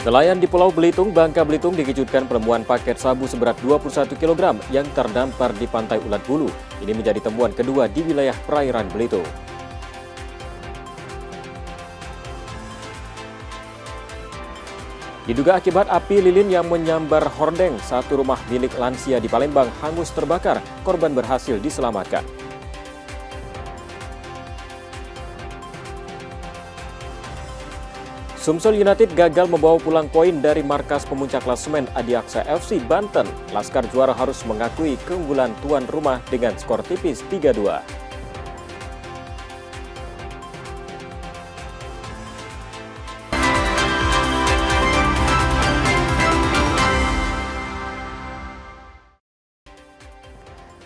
Nelayan di Pulau Belitung, Bangka Belitung dikejutkan penemuan paket sabu seberat 21 kg yang terdampar di Pantai Ulat Bulu. Ini menjadi temuan kedua di wilayah perairan Belitung. Diduga akibat api lilin yang menyambar hordeng, satu rumah milik lansia di Palembang hangus terbakar, korban berhasil diselamatkan. Sumsel United gagal membawa pulang poin dari markas pemuncak klasemen Adiaksa FC Banten. Laskar juara harus mengakui keunggulan tuan rumah dengan skor tipis 3-2.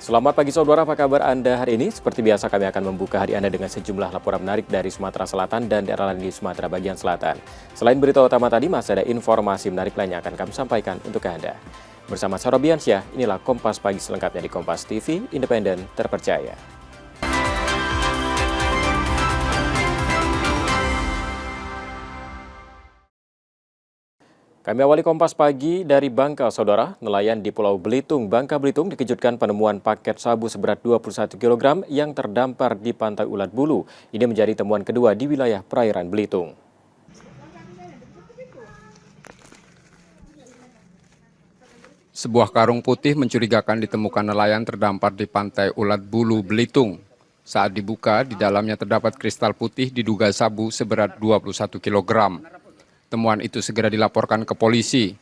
Selamat pagi saudara, apa kabar Anda hari ini? Seperti biasa kami akan membuka hari Anda dengan sejumlah laporan menarik dari Sumatera Selatan dan daerah lain di Sumatera bagian selatan. Selain berita utama tadi, masih ada informasi menarik lain yang akan kami sampaikan untuk Anda. Bersama saya Robiansyah, inilah Kompas Pagi selengkapnya di Kompas TV, independen, terpercaya. Kami awali Kompas Pagi dari Bangka, saudara. Nelayan di Pulau Belitung, Bangka Belitung dikejutkan penemuan paket sabu seberat 21 kg yang terdampar di Pantai Ulat Bulu. Ini menjadi temuan kedua di wilayah perairan Belitung. Sebuah karung putih mencurigakan ditemukan nelayan terdampar di Pantai Ulat Bulu, Belitung. Saat dibuka, di dalamnya terdapat kristal putih diduga sabu seberat 21 kg. Temuan itu segera dilaporkan ke polisi.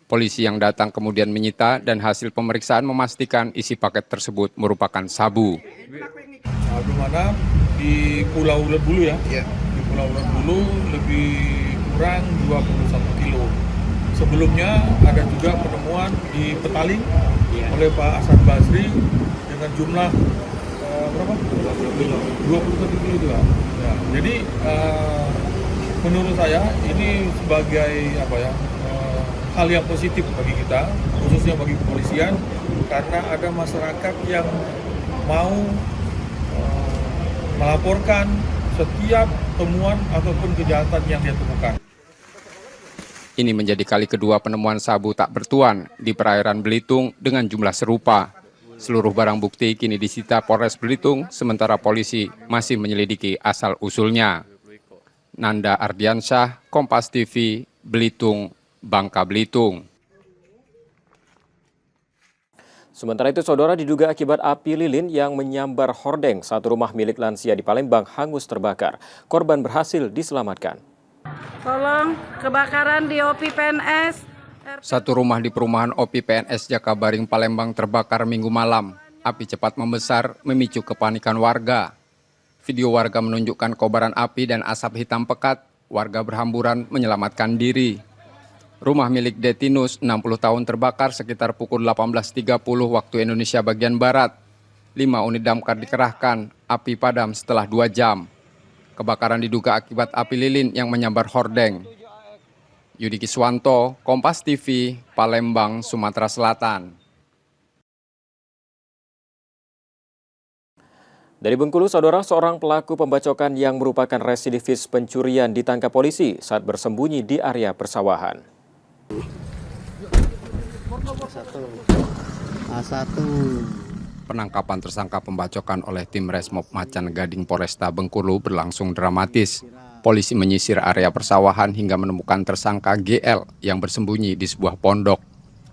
Polisi yang datang kemudian menyita dan hasil pemeriksaan memastikan isi paket tersebut merupakan sabu. Di mana di Pulau Ulat Bulu ya? Di Pulau Ulat Bulu lebih kurang 21 kilo. Sebelumnya ada juga penemuan di Petaling oleh Pak Hasan Basri dengan jumlah berapa? 21 kilo juga. Ya, jadi menurut saya ini sebagai hal yang positif bagi kita, khususnya bagi kepolisian, karena ada masyarakat yang mau melaporkan setiap temuan ataupun kejahatan yang dia temukan. Ini menjadi kali kedua penemuan sabu tak bertuan di perairan Belitung dengan jumlah serupa. Seluruh barang bukti kini disita Polres Belitung, sementara polisi masih menyelidiki asal-usulnya. Nanda Ardiansyah, Kompas TV, Belitung, Bangka Belitung. Sementara itu, saudara, diduga akibat api lilin yang menyambar hordeng, satu rumah milik lansia di Palembang hangus terbakar. Korban berhasil diselamatkan. Tolong, kebakaran di OP PNS. Satu rumah di perumahan OP PNS Jakabaring, Palembang terbakar Minggu malam. Api cepat membesar, memicu kepanikan warga. Video warga menunjukkan kobaran api dan asap hitam pekat. Warga berhamburan menyelamatkan diri. Rumah milik Detinus, 60 tahun terbakar sekitar pukul 18.30 waktu Indonesia bagian Barat. 5 unit damkar dikerahkan, api padam setelah 2 jam. Kebakaran diduga akibat api lilin yang menyambar hordeng. Yudi Kiswanto, Kompas TV, Palembang, Sumatera Selatan. Dari Bengkulu, saudara, seorang pelaku pembacokan yang merupakan residivis pencurian ditangkap polisi saat bersembunyi di area persawahan. Penangkapan tersangka pembacokan oleh tim Resmob Macan Gading Polresta Bengkulu berlangsung dramatis. Polisi menyisir area persawahan hingga menemukan tersangka GL yang bersembunyi di sebuah pondok.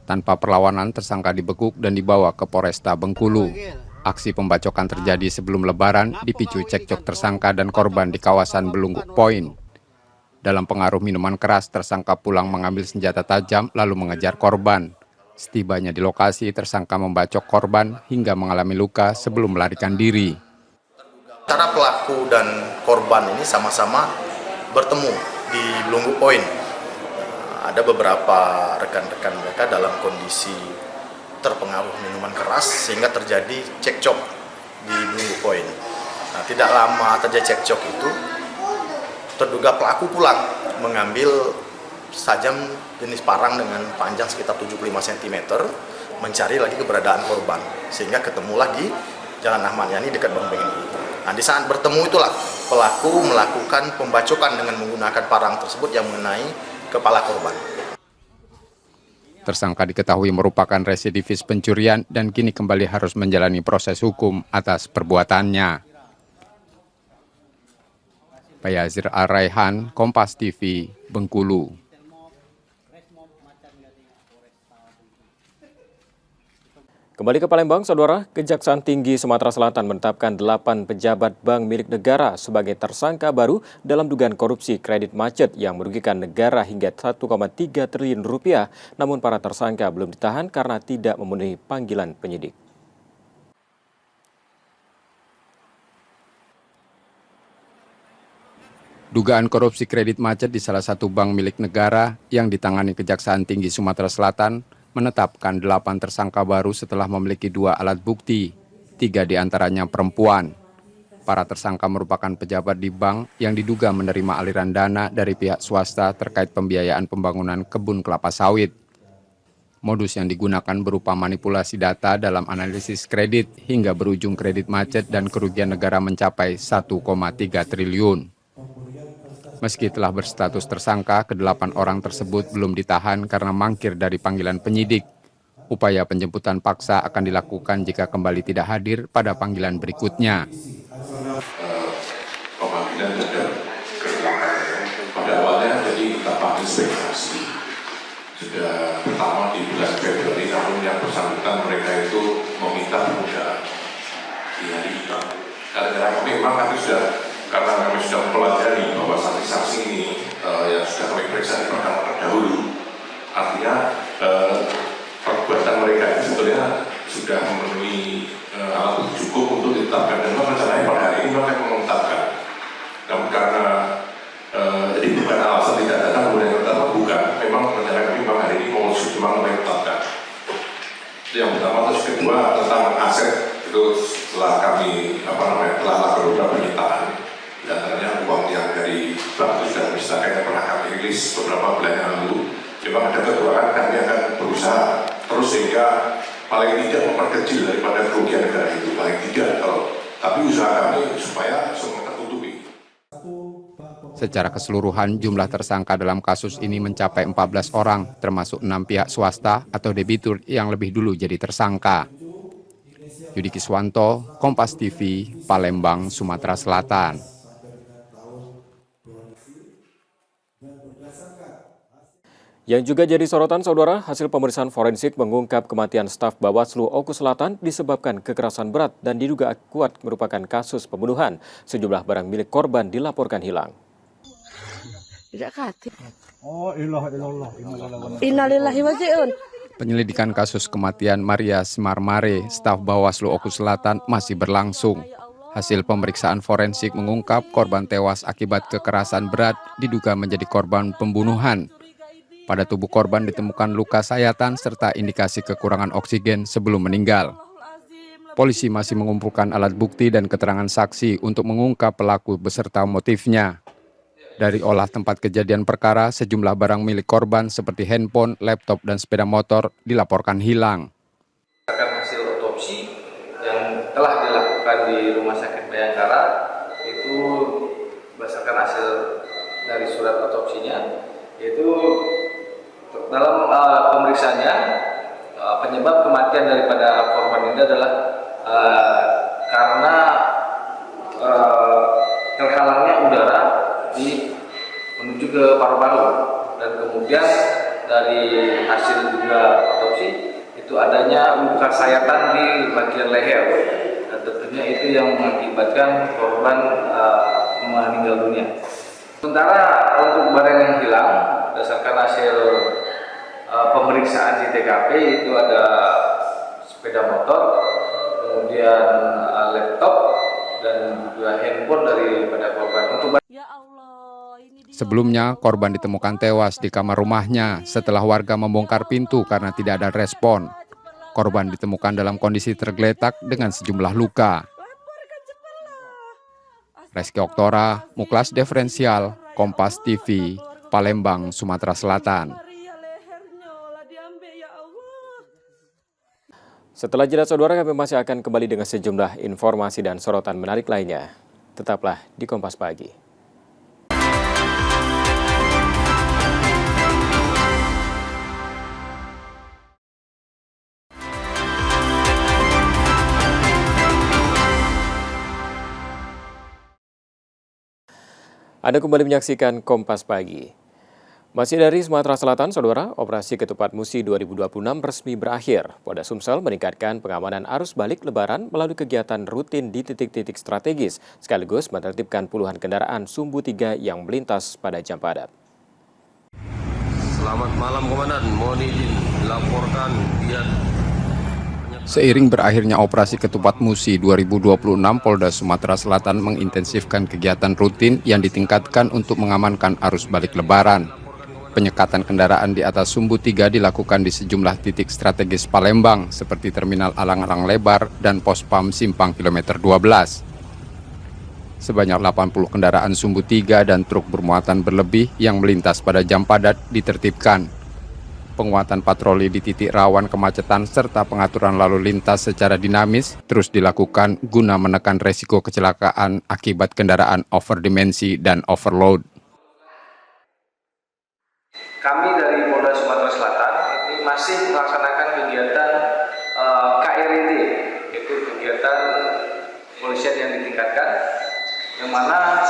Tanpa perlawanan, tersangka dibekuk dan dibawa ke Polresta Bengkulu. Aksi pembacokan terjadi sebelum Lebaran, dipicu cekcok tersangka dan korban di kawasan Belungguk Point. Dalam pengaruh minuman keras, tersangka pulang mengambil senjata tajam lalu mengejar korban. Setibanya di lokasi, tersangka membacok korban hingga mengalami luka sebelum melarikan diri. Cara pelaku dan korban ini sama-sama bertemu di Belungguk Point. Ada beberapa rekan-rekan mereka dalam kondisi terpengaruh minuman keras sehingga terjadi cekcok di Belungguk Point. Nah, tidak lama terjadi cekcok itu, terduga pelaku pulang mengambil sajam jenis parang dengan panjang sekitar 75 cm, mencari lagi keberadaan korban, sehingga ketemulah di Jalan Ahmad Yani dekat Bang Beng. Nah, di saat bertemu itulah pelaku melakukan pembacokan dengan menggunakan parang tersebut yang mengenai kepala korban. Tersangka diketahui merupakan residivis pencurian dan kini kembali harus menjalani proses hukum atas perbuatannya. Bayazir Al-Raihan, Kompas TV, Bengkulu. Kembali ke Palembang, Saudara, Kejaksaan Tinggi Sumatera Selatan menetapkan 8 pejabat bank milik negara sebagai tersangka baru dalam dugaan korupsi kredit macet yang merugikan negara hingga 1,3 triliun rupiah, namun para tersangka belum ditahan karena tidak memenuhi panggilan penyidik. Dugaan korupsi kredit macet di salah satu bank milik negara yang ditangani Kejaksaan Tinggi Sumatera Selatan menetapkan 8 tersangka baru setelah memiliki 2 alat bukti, 3 diantaranya perempuan. Para tersangka merupakan pejabat di bank yang diduga menerima aliran dana dari pihak swasta terkait pembiayaan pembangunan kebun kelapa sawit. Modus yang digunakan berupa manipulasi data dalam analisis kredit hingga berujung kredit macet dan kerugian negara mencapai 1,3 triliun. Meski telah berstatus tersangka, ke-8 orang tersebut belum ditahan karena mangkir dari panggilan penyidik. Upaya penjemputan paksa akan dilakukan jika kembali tidak hadir pada panggilan berikutnya. Pemanggilan terhadap ke-8 pada awalnya jadi tahap inspeksi sudah pertama di bulan Februari, namun yang bersangkutan mereka itu meminta penundaan di hari itu. Karena memang karena kami sudah mempelajari bahwa saksi-saksi ini yang sudah kami periksa di perkara terdahulu, artinya perbuatan mereka itu sebetulnya sudah memenuhi alat bukti cukup untuk ditetapkan, dan rencananya pada hari ini mereka menetapkan. Namun karena jadi bukan alasan tidak datang kemudian tetap bukan, memang rencana kami memang hari ini mau cuma menetapkan. Itu yang pertama. Terus kedua tentang aset itu setelah kami telah lakukan beberapa penyitaan. Datanya uang yang dari bank itu sudah bisa yang pernah kami rilis beberapa bulan yang lalu. Memang ada kekurangan, kami akan berusaha terus sehingga paling tidak memperkecil daripada kerugian negara itu, paling tidak tapi usaha kami supaya semua tertutupi. Secara keseluruhan, jumlah tersangka dalam kasus ini mencapai 14 orang, termasuk 6 pihak swasta atau debitur yang lebih dulu jadi tersangka. Yudi Kiswanto, Kompas TV, Palembang, Sumatera Selatan. Yang juga jadi sorotan, Saudara, hasil pemeriksaan forensik mengungkap kematian staf Bawaslu Oku Selatan disebabkan kekerasan berat dan diduga kuat merupakan kasus pembunuhan. Sejumlah barang milik korban dilaporkan hilang. Penyelidikan kasus kematian Maria Simarmare, staf Bawaslu Oku Selatan, masih berlangsung. Hasil pemeriksaan forensik mengungkap korban tewas akibat kekerasan berat diduga menjadi korban pembunuhan. Pada tubuh korban ditemukan luka sayatan serta indikasi kekurangan oksigen sebelum meninggal. Polisi masih mengumpulkan alat bukti dan keterangan saksi untuk mengungkap pelaku beserta motifnya. Dari olah tempat kejadian perkara, sejumlah barang milik korban seperti handphone, laptop, dan sepeda motor dilaporkan hilang. Hasil otopsi yang telah dilakukan di Rumah Sakit Bayangkara itu berdasarkan hasil dari surat otopsinya, yaitu dalam pemeriksaannya penyebab kematian daripada korban ini adalah karena terhalangnya udara menuju ke paru-paru, dan kemudian dari hasil juga otopsi itu adanya luka sayatan di bagian leher, dan tentunya itu yang mengakibatkan korban meninggal dunia. Sementara untuk barang yang hilang berdasarkan hasil pemeriksaan di TKP itu ada sepeda motor, kemudian laptop, dan juga handphone daripada korban. Sebelumnya, korban ditemukan tewas di kamar rumahnya setelah warga membongkar pintu karena tidak ada respon. Korban ditemukan dalam kondisi tergeletak dengan sejumlah luka. Reski Oktora, Muklas Diferensial, Kompas TV, Palembang, Sumatera Selatan. Setelah jeda, Saudara, kami masih akan kembali dengan sejumlah informasi dan sorotan menarik lainnya. Tetaplah di Kompas Pagi. Anda kembali menyaksikan Kompas Pagi. Masih dari Sumatera Selatan, Saudara, Operasi Ketupat Musi 2026 resmi berakhir. Polda Sumsel meningkatkan pengamanan arus balik Lebaran melalui kegiatan rutin di titik-titik strategis, sekaligus menertibkan puluhan kendaraan Sumbu 3 yang melintas pada jam padat. Selamat malam, Komandan. Mohon izin dilaporkan dia. Seiring berakhirnya Operasi Ketupat Musi 2026, Polda Sumatera Selatan mengintensifkan kegiatan rutin yang ditingkatkan untuk mengamankan arus balik Lebaran. Penyekatan kendaraan di atas Sumbu 3 dilakukan di sejumlah titik strategis Palembang seperti Terminal Alang-Alang Lebar dan Pos Pam Simpang Kilometer 12. Sebanyak 80 kendaraan Sumbu 3 dan truk bermuatan berlebih yang melintas pada jam padat ditertibkan. Penguatan patroli di titik rawan kemacetan serta pengaturan lalu lintas secara dinamis terus dilakukan guna menekan resiko kecelakaan akibat kendaraan overdimensi dan overload. Kami dari Polda Sumatera Selatan ini masih melaksanakan kegiatan KRIT, yaitu kegiatan kepolisian yang ditingkatkan, yang mana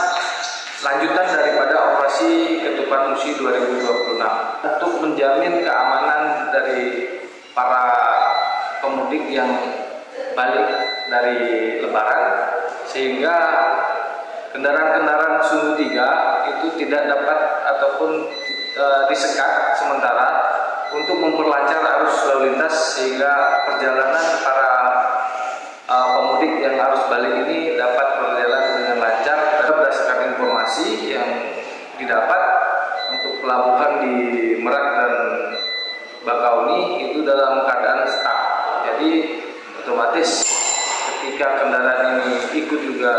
lanjutan daripada Operasi Ketupat Musi 2026 untuk menjamin keamanan dari para pemudik yang balik dari Lebaran, sehingga kendaraan-kendaraan Sumbu 3 itu tidak dapat ataupun disekat sementara untuk memperlancar arus lalu lintas, sehingga perjalanan para pemudik yang arus balik ini dapat berjalan dengan lancar. Berdasarkan informasi yang didapat untuk pelabuhan di Merak dan Bakauni itu dalam keadaan stuck. Jadi otomatis ketika kendaraan ini ikut juga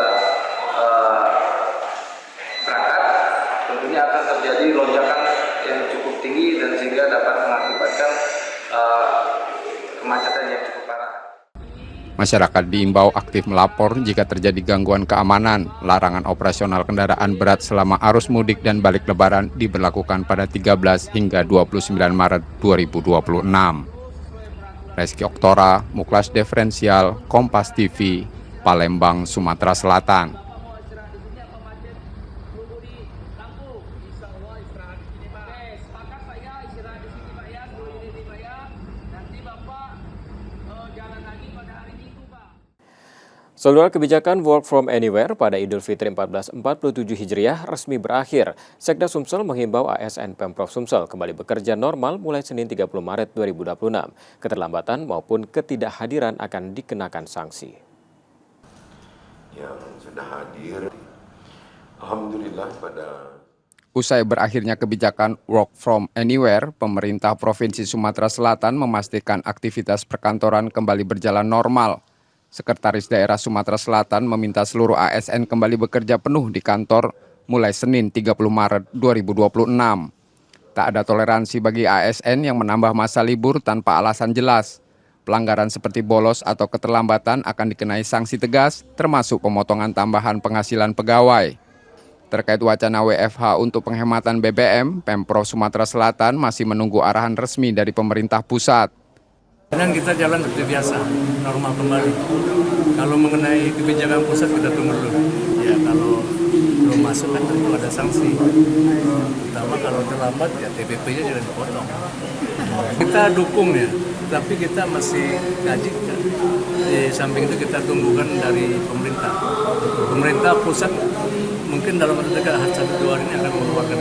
berangkat, tentunya akan terjadi lonjakan yang cukup tinggi dan sehingga dapat mengakibatkan kemacetan yang cukup parah. Masyarakat diimbau aktif melapor jika terjadi gangguan keamanan. Larangan operasional kendaraan berat selama arus mudik dan balik Lebaran diberlakukan pada 13 hingga 29 Maret 2026. Reski Oktora, Muklas Diferensial, Kompas TV, Palembang, Sumatera Selatan. Saudara, kebijakan Work from Anywhere pada Idul Fitri 1447 Hijriah resmi berakhir. Sekda Sumsel menghimbau ASN Pemprov Sumsel kembali bekerja normal mulai Senin 30 Maret 2026. Keterlambatan maupun ketidakhadiran akan dikenakan sanksi. Yang sudah hadir, alhamdulillah pada Usai berakhirnya kebijakan Work from Anywhere, pemerintah Provinsi Sumatera Selatan memastikan aktivitas perkantoran kembali berjalan normal. Sekretaris Daerah Sumatera Selatan meminta seluruh ASN kembali bekerja penuh di kantor mulai Senin 30 Maret 2026. Tak ada toleransi bagi ASN yang menambah masa libur tanpa alasan jelas. Pelanggaran seperti bolos atau keterlambatan akan dikenai sanksi tegas, termasuk pemotongan tambahan penghasilan pegawai. Terkait wacana WFH untuk penghematan BBM, Pemprov Sumatera Selatan masih menunggu arahan resmi dari pemerintah pusat. Dan kita jalan seperti biasa, normal kembali. Kalau mengenai kebijakan pusat kita tunggu dulu. Ya kalau belum masuk kan tentu ada sanksi. Pertama kalau terlambat ya TPP-nya jangan dipotong. Kita dukung ya, tapi kita masih kaji. Di samping itu kita tunggukan dari pemerintah. Pemerintah pusat mungkin dalam waktu dekat 1-2 hari ini akan mengeluarkan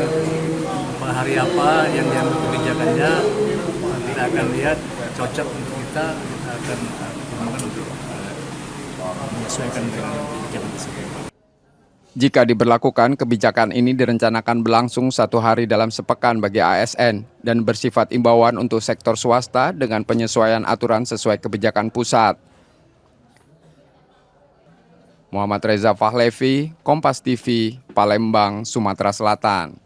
hari apa yang diambil kebijakannya. Kita akan lihat cocok untuk kita akan untuk menyesuaikan dengan kebijakan tersebut. Jika diberlakukan, kebijakan ini direncanakan berlangsung 1 hari dalam sepekan bagi ASN dan bersifat imbauan untuk sektor swasta dengan penyesuaian aturan sesuai kebijakan pusat. Muhammad Reza Fahlevi, Kompas TV, Palembang, Sumatera Selatan.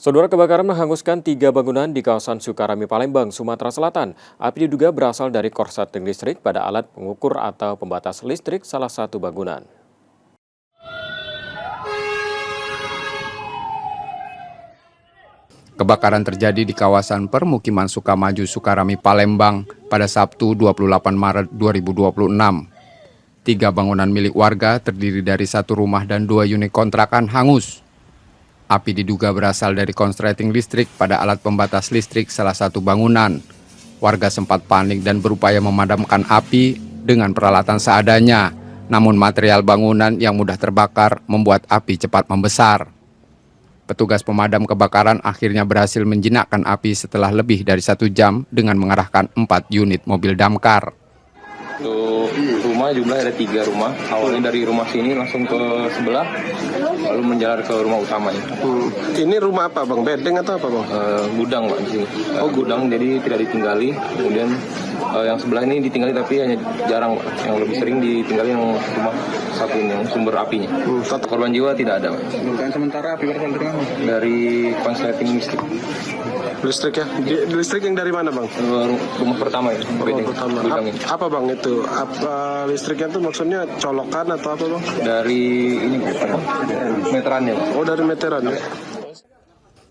Saudara, kebakaran menghanguskan 3 bangunan di kawasan Sukarami, Palembang, Sumatera Selatan. Api diduga berasal dari korsleting listrik pada alat pengukur atau pembatas listrik salah satu bangunan. Kebakaran terjadi di kawasan permukiman Sukamaju, Sukarami, Palembang pada Sabtu 28 Maret 2026. 3 bangunan milik warga terdiri dari 1 rumah dan 2 unit kontrakan hangus. Api diduga berasal dari konsleting listrik pada alat pembatas listrik salah satu bangunan. Warga sempat panik dan berupaya memadamkan api dengan peralatan seadanya. Namun material bangunan yang mudah terbakar membuat api cepat membesar. Petugas pemadam kebakaran akhirnya berhasil menjinakkan api setelah lebih dari 1 jam dengan mengerahkan 4 unit mobil damkar. Untuk rumah jumlahnya ada 3 rumah. Awalnya dari rumah sini langsung ke sebelah, lalu menjalar ke rumah utamanya. Ini rumah apa bang? Bedeng atau apa bang? Gudang Pak di sini. Gudang jadi tidak ditinggali. Kemudian yang sebelah ini ditinggali tapi hanya jarang Pak. Yang lebih sering ditinggali yang rumah satu ini, yang sumber apinya. Korban jiwa tidak ada Pak. Sementara api berasal dari mana? Dari konsleting listrik. Listrik ya? Listrik yang dari mana bang? Rumah pertama ya. Rumah pertama. Apa bang itu? Apa listriknya itu maksudnya colokan atau apa bang? Dari ini apa? Meterannya. Oh dari meteran ya?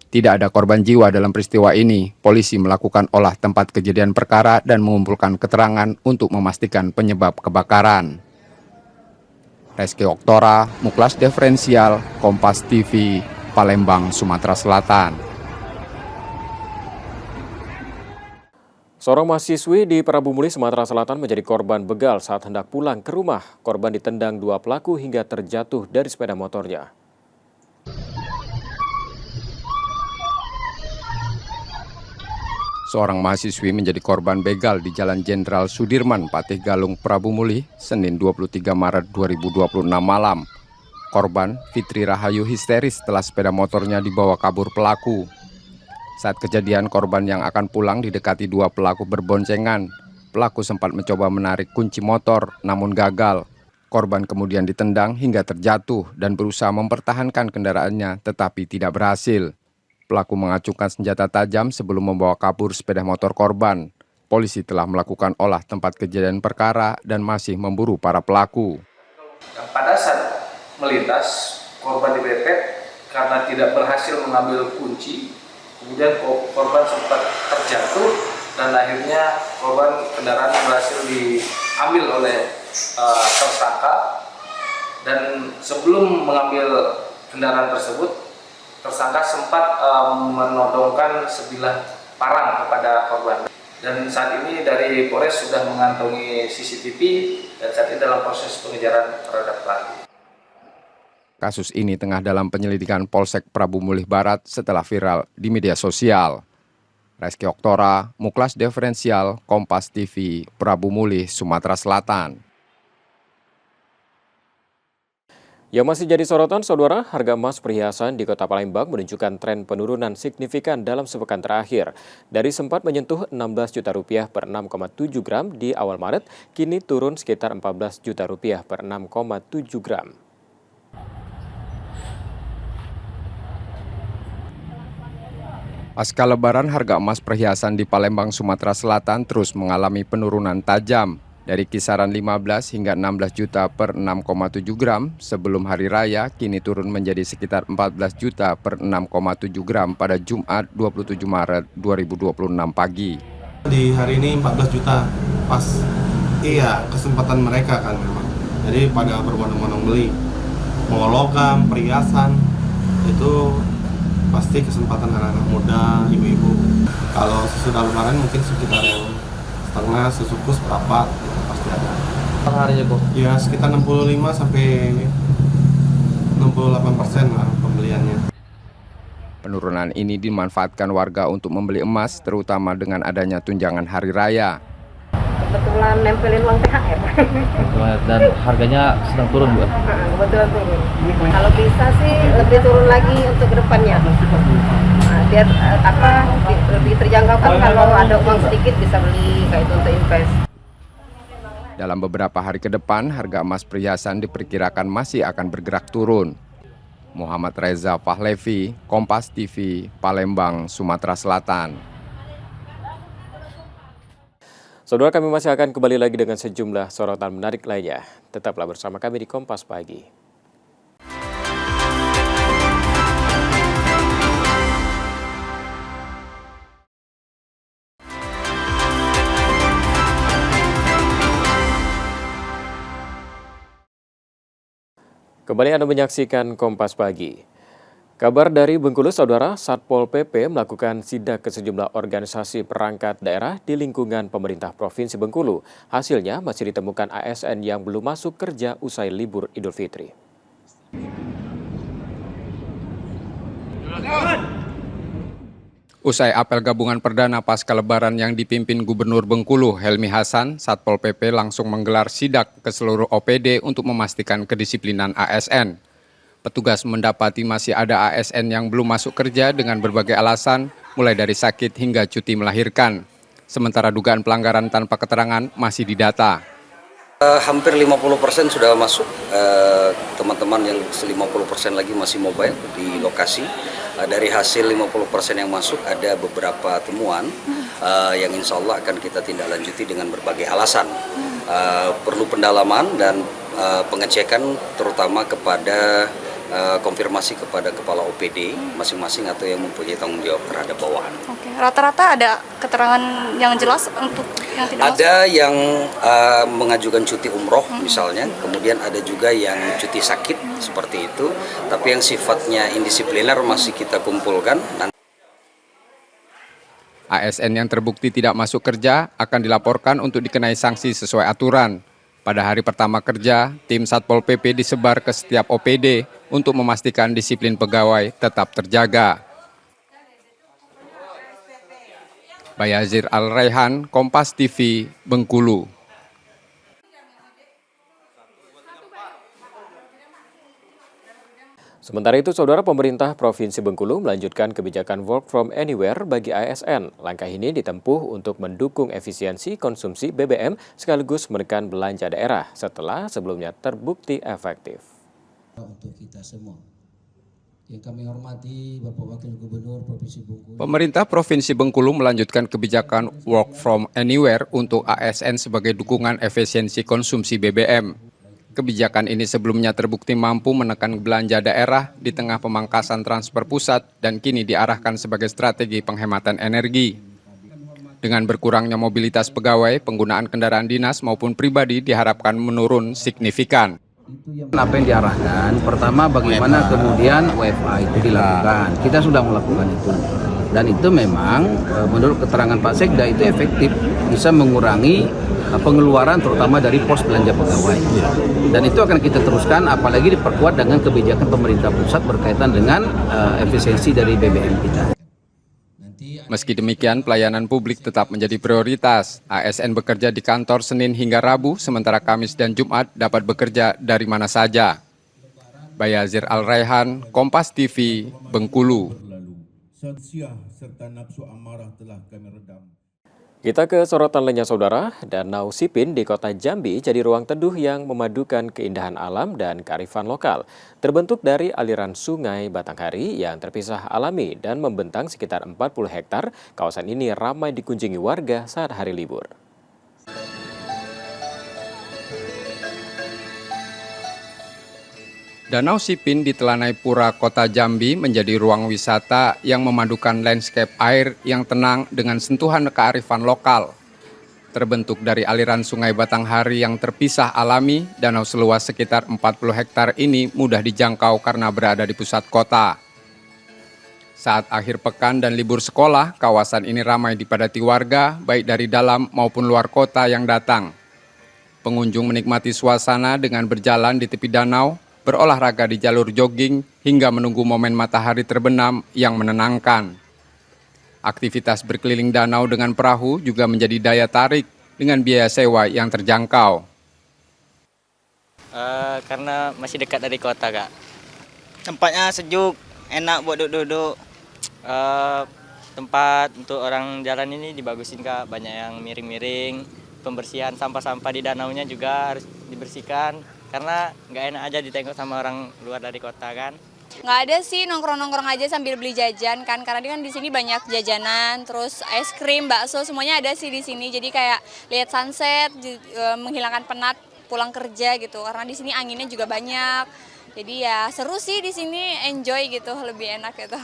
Tidak ada korban jiwa dalam peristiwa ini. Polisi melakukan olah tempat kejadian perkara dan mengumpulkan keterangan untuk memastikan penyebab kebakaran. Reski Oktora, Muklas Diferensial, Kompas TV, Palembang, Sumatera Selatan. Seorang mahasiswi di Prabumuli, Sumatera Selatan menjadi korban begal saat hendak pulang ke rumah. Korban ditendang 2 pelaku hingga terjatuh dari sepeda motornya. Seorang mahasiswi menjadi korban begal di Jalan Jenderal Sudirman, Patih Galung, Prabumuli, Senin 23 Maret 2026 malam. Korban, Fitri Rahayu, histeris setelah sepeda motornya dibawa kabur pelaku. Saat kejadian, korban yang akan pulang didekati 2 pelaku berboncengan. Pelaku sempat mencoba menarik kunci motor, namun gagal. Korban kemudian ditendang hingga terjatuh dan berusaha mempertahankan kendaraannya, tetapi tidak berhasil. Pelaku mengacungkan senjata tajam sebelum membawa kabur sepeda motor korban. Polisi telah melakukan olah tempat kejadian perkara dan masih memburu para pelaku. Pada saat melintas, korban dipepet karena tidak berhasil mengambil kunci. Kemudian korban sempat terjatuh dan akhirnya kendaraan berhasil diambil oleh tersangka. Dan sebelum mengambil kendaraan tersebut, tersangka sempat menodongkan sebilah parang kepada korban. Dan saat ini dari Polres sudah mengantongi CCTV dan saat ini dalam proses pengejaran terhadap pelaku. Kasus ini tengah dalam penyelidikan Polsek Prabumulih Barat setelah viral di media sosial. Reski Oktora, Muklas Diferensial, Kompas TV, Prabumulih, Sumatera Selatan. Yang masih jadi sorotan, saudara, harga emas perhiasan di Kota Palembang menunjukkan tren penurunan signifikan dalam sepekan terakhir. Dari sempat menyentuh 16 juta rupiah per 6,7 gram di awal Maret, kini turun sekitar 14 juta rupiah per 6,7 gram. Pasca Lebaran, harga emas perhiasan di Palembang, Sumatera Selatan terus mengalami penurunan tajam. Dari kisaran 15 hingga 16 juta per 6,7 gram sebelum hari raya, kini turun menjadi sekitar 14 juta per 6,7 gram pada Jumat 27 Maret 2026 pagi. Di hari ini 14 juta, pas iya kesempatan mereka kan memang. Jadi pada berbondong-bondong beli, mau logam, perhiasan, itu pasti kesempatan anak-anak muda, ibu-ibu. Kalau sesudah lebaran mungkin sekitar yang setengah, sesuku, seperempat, pasti ada. Per harinya kok? Ya sekitar 65 sampai 68% lah pembeliannya. Penurunan ini dimanfaatkan warga untuk membeli emas, terutama dengan adanya tunjangan hari raya. Kebetulan nempelin uang THR. Dan harganya sedang turun juga? Kebetulan turun. Kalau bisa sih lebih turun lagi untuk kedepannya. Biar lebih terjangkau kan, kalau ada uang sedikit bisa beli kayak itu untuk invest. Dalam beberapa hari ke depan, harga emas perhiasan diperkirakan masih akan bergerak turun. Muhammad Reza Fahlevi, Kompas TV, Palembang, Sumatera Selatan. Saudara, kami masih akan kembali lagi dengan sejumlah sorotan menarik lainnya. Tetaplah bersama kami di Kompas Pagi. Kembali Anda menyaksikan Kompas Pagi. Kabar dari Bengkulu, Saudara, Satpol PP melakukan sidak ke sejumlah organisasi perangkat daerah di lingkungan pemerintah Provinsi Bengkulu. Hasilnya masih ditemukan ASN yang belum masuk kerja usai libur Idul Fitri. Usai apel gabungan perdana pasca Lebaran yang dipimpin Gubernur Bengkulu, Helmi Hasan, Satpol PP langsung menggelar sidak ke seluruh OPD untuk memastikan kedisiplinan ASN. Petugas mendapati masih ada ASN yang belum masuk kerja dengan berbagai alasan, mulai dari sakit hingga cuti melahirkan. Sementara dugaan pelanggaran tanpa keterangan masih didata. Hampir 50% sudah masuk, teman-teman yang 50% lagi masih mobile di lokasi. Dari hasil 50% yang masuk ada beberapa temuan yang insya Allah akan kita tindak lanjuti dengan berbagai alasan. Perlu pendalaman dan pengecekan terutama kepada konfirmasi kepada kepala OPD masing-masing atau yang mempunyai tanggung jawab terhadap bawahan. Oke, rata-rata ada keterangan yang jelas untuk yang tidak ada masuk? Yang mengajukan cuti umroh misalnya, kemudian ada juga yang cuti sakit seperti itu, tapi yang sifatnya indisipliner masih kita kumpulkan. ASN yang terbukti tidak masuk kerja akan dilaporkan untuk dikenai sanksi sesuai aturan. Pada hari pertama kerja, tim Satpol PP disebar ke setiap OPD untuk memastikan disiplin pegawai tetap terjaga. Bayazir Al-Raihan, Kompas TV, Bengkulu. Sementara itu, Saudara, pemerintah Provinsi Bengkulu melanjutkan kebijakan work from anywhere bagi ASN. Langkah ini ditempuh untuk mendukung efisiensi konsumsi BBM sekaligus menekan belanja daerah setelah sebelumnya terbukti efektif. Untuk kita semua, yang kami hormati Bapak Wakil Gubernur Provinsi Bengkulu. Pemerintah Provinsi Bengkulu melanjutkan kebijakan work from anywhere untuk ASN sebagai dukungan efisiensi konsumsi BBM. Kebijakan ini sebelumnya terbukti mampu menekan belanja daerah di tengah pemangkasan transfer pusat dan kini diarahkan sebagai strategi penghematan energi. Dengan berkurangnya mobilitas pegawai, penggunaan kendaraan dinas maupun pribadi diharapkan menurun signifikan. Apa yang diarahkan? Pertama, bagaimana kemudian WFA itu dilakukan. Kita sudah melakukan itu. Dan itu memang menurut keterangan Pak Sekda itu efektif, bisa mengurangi pengeluaran terutama dari pos belanja pegawai. Dan itu akan kita teruskan, apalagi diperkuat dengan kebijakan pemerintah pusat berkaitan dengan efisiensi dari BBM kita. Meski demikian, pelayanan publik tetap menjadi prioritas. ASN bekerja di kantor Senin hingga Rabu, sementara Kamis dan Jumat dapat bekerja dari mana saja. Bayazir Al-Raihan, Kompas TV, Bengkulu. Serta nafsu amarah telah kami redam. Kita ke sorotan lainnya, Saudara. Danau Sipin di Kota Jambi jadi ruang teduh yang memadukan keindahan alam dan kearifan lokal. Terbentuk dari aliran sungai Batanghari yang terpisah alami dan membentang sekitar 40 hektar, kawasan ini ramai dikunjungi warga saat hari libur. Danau Sipin di Telanai Pura, Kota Jambi menjadi ruang wisata yang memadukan landscape air yang tenang dengan sentuhan kearifan lokal. Terbentuk dari aliran sungai Batanghari yang terpisah alami, danau seluas sekitar 40 hektar ini mudah dijangkau karena berada di pusat kota. Saat akhir pekan dan libur sekolah, kawasan ini ramai dipadati warga, baik dari dalam maupun luar kota yang datang. Pengunjung menikmati suasana dengan berjalan di tepi danau, berolahraga di jalur jogging, hingga menunggu momen matahari terbenam yang menenangkan. Aktivitas berkeliling danau dengan perahu juga menjadi daya tarik dengan biaya sewa yang terjangkau. Karena masih dekat dari kota, Kak. Tempatnya sejuk, enak buat duduk-duduk. Tempat untuk orang jalan ini dibagusin, Kak. Banyak yang miring-miring. Pembersihan sampah-sampah di danaunya juga harus dibersihkan. Karena nggak enak aja ditengok sama orang luar dari kota kan. Nggak ada sih, nongkrong-nongkrong aja sambil beli jajan kan. Karena kan di sini banyak jajanan, terus es krim, bakso, semuanya ada sih di sini. Jadi kayak lihat sunset, menghilangkan penat pulang kerja gitu. Karena di sini anginnya juga banyak. Jadi ya seru sih di sini, enjoy gitu, lebih enak gitu.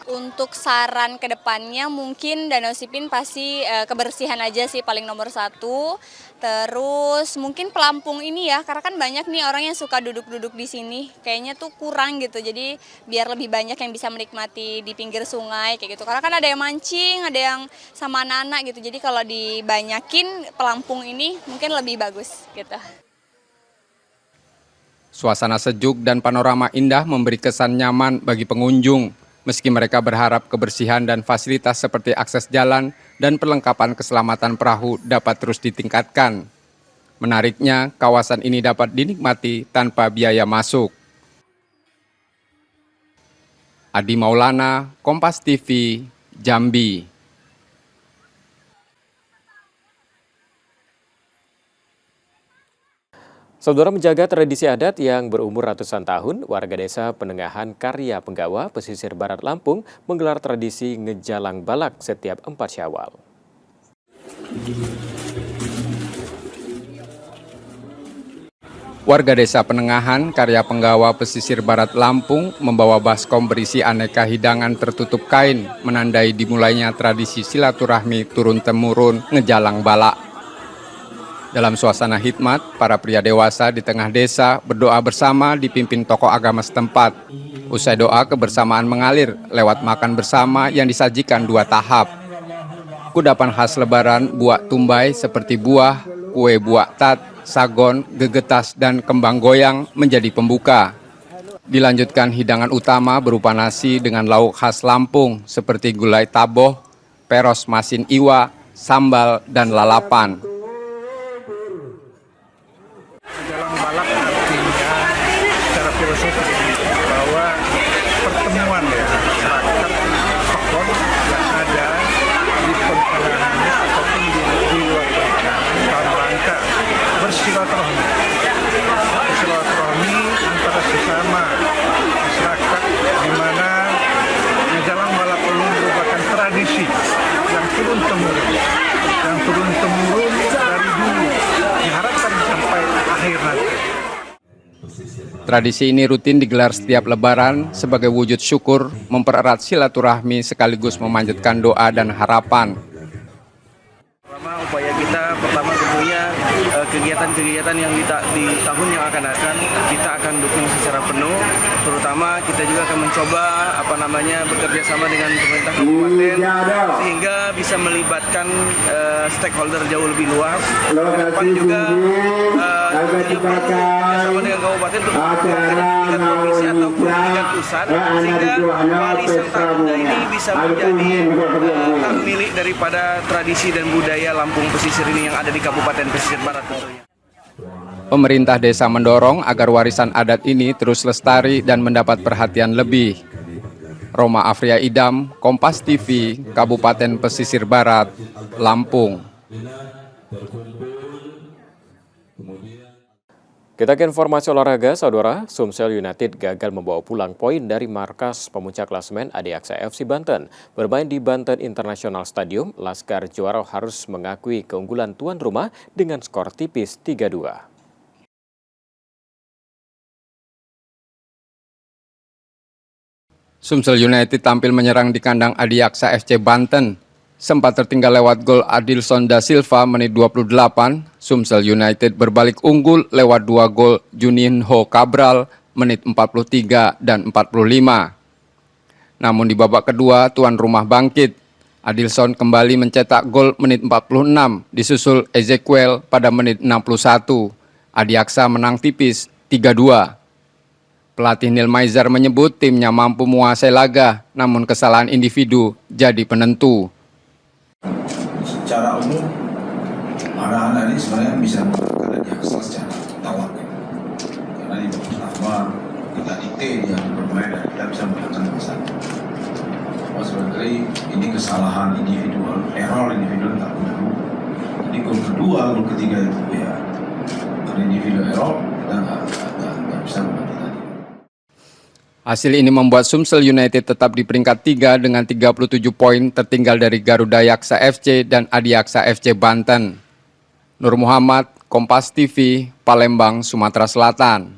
Untuk saran ke depannya mungkin Danau Sipin pasti kebersihan aja sih paling nomor satu. Terus mungkin pelampung ini ya, karena kan banyak nih orang yang suka duduk-duduk di sini. Kayaknya tuh kurang gitu, jadi biar lebih banyak yang bisa menikmati di pinggir sungai kayak gitu. Karena kan ada yang mancing, ada yang sama anak-anak gitu. Jadi kalau dibanyakin pelampung ini mungkin lebih bagus gitu. Suasana sejuk dan panorama indah memberi kesan nyaman bagi pengunjung. Meski mereka berharap kebersihan dan fasilitas seperti akses jalan dan perlengkapan keselamatan perahu dapat terus ditingkatkan. Menariknya, kawasan ini dapat dinikmati tanpa biaya masuk. Adi Maulana, Kompas TV, Jambi. Saudara, menjaga tradisi adat yang berumur ratusan tahun, warga desa Penengahan Karya Penggawa, pesisir barat Lampung, menggelar tradisi ngejalang balak setiap 4 Syawal. Warga desa Penengahan Karya Penggawa, pesisir barat Lampung, membawa baskom berisi aneka hidangan tertutup kain, menandai dimulainya tradisi silaturahmi turun-temurun ngejalang balak. Dalam suasana hikmat, para pria dewasa di tengah desa berdoa bersama dipimpin tokoh agama setempat. Usai doa, kebersamaan mengalir lewat makan bersama yang disajikan 2 tahap. Kudapan khas lebaran buah tumbai seperti buah, kue buah tat, sagon, gegetas, dan kembang goyang menjadi pembuka. Dilanjutkan hidangan utama berupa nasi dengan lauk khas Lampung seperti gulai taboh, peros masin iwa, sambal, dan lalapan. Jalang balak artinya secara filosofi bahwa pertemuan ya masyarakat tokoh yang ada di Penengahan ataupun di luar Penengahan dalam rangka bersilaturahmi antara sesama masyarakat, di mana ngejalang balak ini merupakan tradisi yang turun temurun dari dulu, diharapkan sampai akhir nanti. Tradisi ini rutin digelar setiap lebaran sebagai wujud syukur, mempererat silaturahmi sekaligus memanjatkan doa dan harapan. Upaya kita pertama tentunya kegiatan-kegiatan yang di tahun yang akan datang kita akan dukung secara penuh, terutama kita juga akan mencoba bekerja sama dengan pemerintah kabupaten sehingga bisa melibatkan stakeholder jauh lebih luas. Ke depan juga bekerjasama dengan kabupaten untuk tingkat provinsi ataupun tingkat pusat sehingga warisan Taruna ini bisa menjadi hak milik daripada tradisi dan budaya Lampung pesisir ini yang ada di Kabupaten Pesisir Barat tentunya. Pemerintah desa mendorong agar warisan adat ini terus lestari dan mendapat perhatian lebih. Roma Afria Idam, Kompas TV, Kabupaten Pesisir Barat, Lampung. Kita ke informasi olahraga, saudara. Sumsel United gagal membawa pulang poin dari markas pemuncak klasemen Adiaksa FC Banten. Bermain di Banten International Stadium, Laskar Juara harus mengakui keunggulan tuan rumah dengan skor tipis 3-2. Sumsel United tampil menyerang di kandang Adiaksa FC Banten. Sempat tertinggal lewat gol Adilson da Silva menit 28, Sumsel United berbalik unggul lewat 2 gol Juninho Cabral menit 43 dan 45. Namun di babak kedua, tuan rumah bangkit. Adilson kembali mencetak gol menit 46, disusul Ezequiel pada menit 61. Adiaksa menang tipis 3-2. Pelatih Neil Maizer menyebut timnya mampu menguasai laga, namun kesalahan individu jadi penentu. Secara umum, anak-anak ini sebenarnya bisa menggunakan Adiaksa secara tawar. Karena di babak pertama kita dikte dia bermain dan kita bisa menangkan kesalahan. Sebenarnya ini kesalahan individual, error individual tak dulu. Jadi gol kedua, gol ketiga itu ya karena individu error kita nggak bisa membantu tadi. Hasil ini membuat Sumsel United tetap di peringkat 3 dengan 37 poin tertinggal dari Garuda Yaksa FC dan Adiaksa FC Banten. Nur Muhammad, Kompas TV, Palembang, Sumatera Selatan.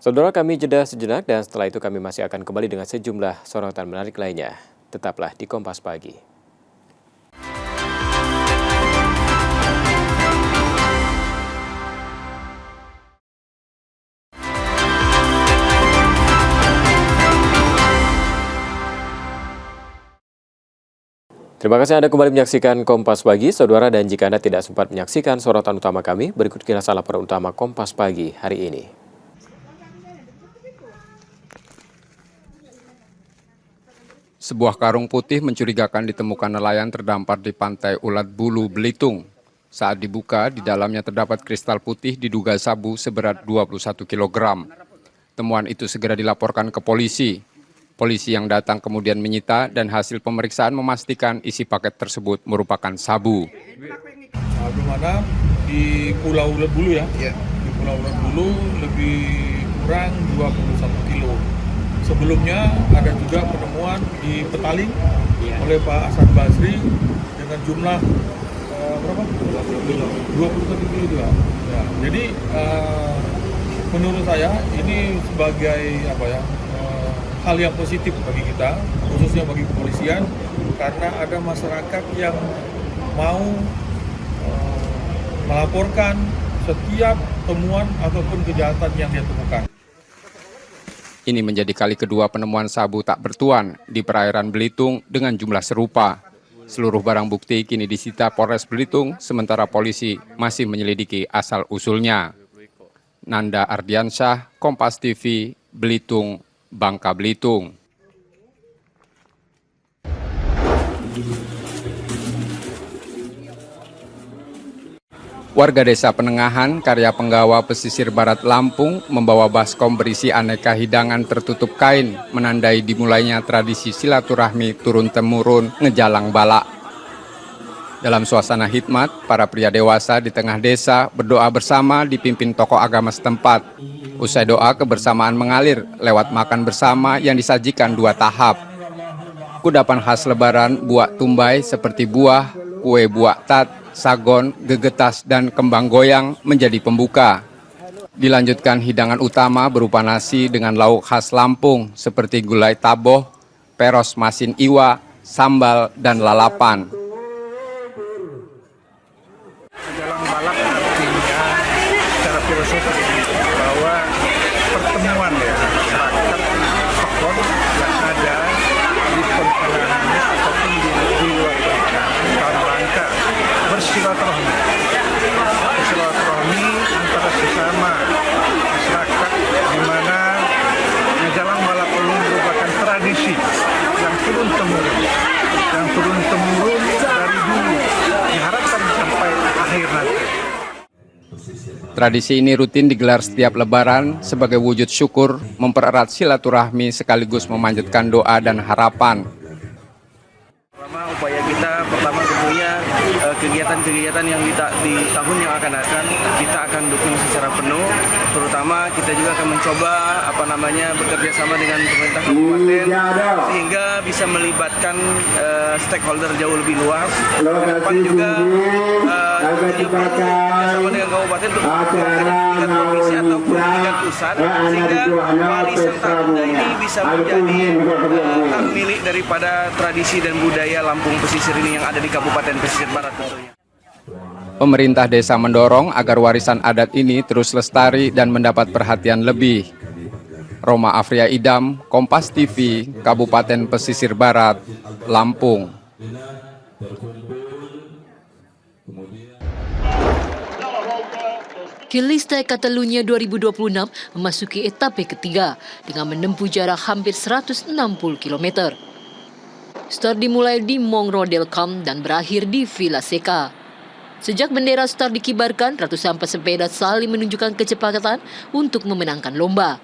Saudara, kami jeda sejenak dan setelah itu kami masih akan kembali dengan sejumlah sorotan menarik lainnya. Tetaplah di Kompas Pagi. Terima kasih Anda kembali menyaksikan Kompas Pagi, Saudara, dan jika Anda tidak sempat menyaksikan sorotan utama kami, berikut kilas laporan utama Kompas Pagi hari ini. Sebuah karung putih mencurigakan ditemukan nelayan terdampar di pantai Ulat Bulu, Belitung. Saat dibuka, di dalamnya terdapat kristal putih diduga sabu seberat 21 kg. Temuan itu segera dilaporkan ke polisi. Polisi yang datang kemudian menyita dan hasil pemeriksaan memastikan isi paket tersebut merupakan sabu. Di mana di Pulau Ulat Bulu ya, di Pulau Ulat Bulu lebih kurang 21 kilo. Sebelumnya ada juga penemuan di Petaling oleh Pak Hasan Basri dengan jumlah berapa? 21 kilo juga. Ya, jadi menurut saya ini sebagai hal yang positif bagi kita, khususnya bagi kepolisian, karena ada masyarakat yang mau melaporkan setiap temuan ataupun kejahatan yang dia temukan. Ini menjadi kali kedua penemuan sabu tak bertuan di perairan Belitung dengan jumlah serupa. Seluruh barang bukti kini disita Polres Belitung, sementara polisi masih menyelidiki asal-usulnya. Nanda Ardiansyah, Kompas TV, Belitung, Bangka Belitung. Warga Desa Penengahan, Karya Penggawa Pesisir Barat Lampung membawa baskom berisi aneka hidangan tertutup kain menandai dimulainya tradisi silaturahmi turun-temurun ngejalang balak. Dalam suasana hikmat, para pria dewasa di tengah desa berdoa bersama dipimpin tokoh agama setempat. Usai doa, kebersamaan mengalir lewat makan bersama yang disajikan 2 tahap. Kudapan khas Lebaran buah tumbai seperti buah, kue buah tat, sagon, gegetas, dan kembang goyang menjadi pembuka. Dilanjutkan hidangan utama berupa nasi dengan lauk khas Lampung seperti gulai taboh, peros masin iwa, sambal, dan lalapan. Jalang balak artinya secara filosofis bahwa pertemuan ya masyarakat tokoh yang ada di pertengahannya ataupun di luar pertengahan dalam rangka bersilaturahmi antara sesama masyarakat, di mana ngejalang balak ulung merupakan tradisi yang turun temurun dari dulu, diharapkan sampai akhir nanti. Tradisi ini rutin digelar setiap Lebaran sebagai wujud syukur, mempererat silaturahmi sekaligus memanjatkan doa dan harapan. Upaya kita pertama tentunya kegiatan-kegiatan yang di tahun yang akan datang kita akan dukung secara penuh, terutama kita juga akan mencoba bekerja sama dengan pemerintah kabupaten sehingga bisa melibatkan stakeholder jauh lebih luas. Kedepan juga bekerjasama dengan kabupaten untuk tingkat provinsi ataupun tingkat pusat sehingga warisan Taruna ini bisa menjadi hak milik daripada tradisi dan budaya Lampung pesisir ini yang ada di Kabupaten Pesisir Barat tentunya. Pemerintah desa mendorong agar warisan adat ini terus lestari dan mendapat perhatian lebih. Roma Afria Idam, Kompas TV, Kabupaten Pesisir Barat, Lampung. Gelista Catalunya 2026 memasuki etape ketiga dengan menempuh jarak hampir 160 km. Start dimulai di Mongrau del Camp dan berakhir di Vila Seca. Sejak bendera start dikibarkan, ratusan pesepeda saling menunjukkan kecepatan untuk memenangkan lomba.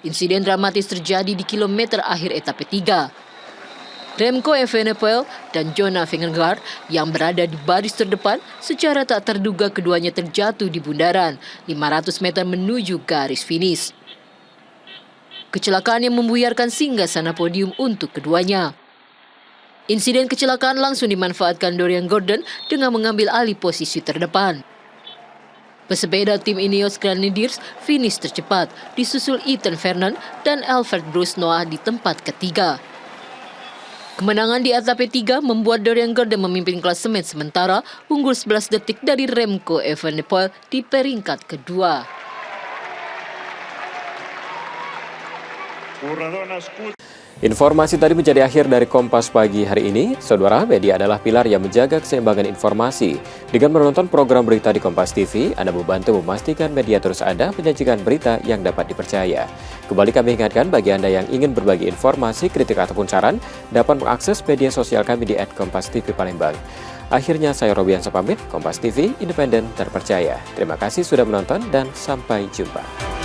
Insiden dramatis terjadi di kilometer akhir etape 3. Remco Evenepoel dan Jonas Vingegaard yang berada di baris terdepan secara tak terduga keduanya terjatuh di bundaran 500 meter menuju garis finish. Kecelakaan yang membuyarkan singgasana podium untuk keduanya. Insiden kecelakaan langsung dimanfaatkan Dorian Gordon dengan mengambil alih posisi terdepan. Pesepeda tim Ineos Grenadiers finish tercepat, disusul Ethan Vernon dan Alfred Bruce Noah di tempat ketiga. Kemenangan di etape 3 membuat Dorian Gordon memimpin klasemen sementara, unggul 11 detik dari Remco Evenepoel di peringkat kedua. Informasi tadi menjadi akhir dari Kompas Pagi hari ini. Saudara, media adalah pilar yang menjaga keseimbangan informasi. Dengan menonton program berita di Kompas TV, Anda membantu memastikan media terus ada menyajikan berita yang dapat dipercaya. Kembali kami ingatkan bagi Anda yang ingin berbagi informasi, kritik ataupun saran, dapat mengakses media sosial kami di @kompas.tv Palembang. Akhirnya saya Robiansa pamit, Kompas TV, independen, terpercaya. Terima kasih sudah menonton dan sampai jumpa.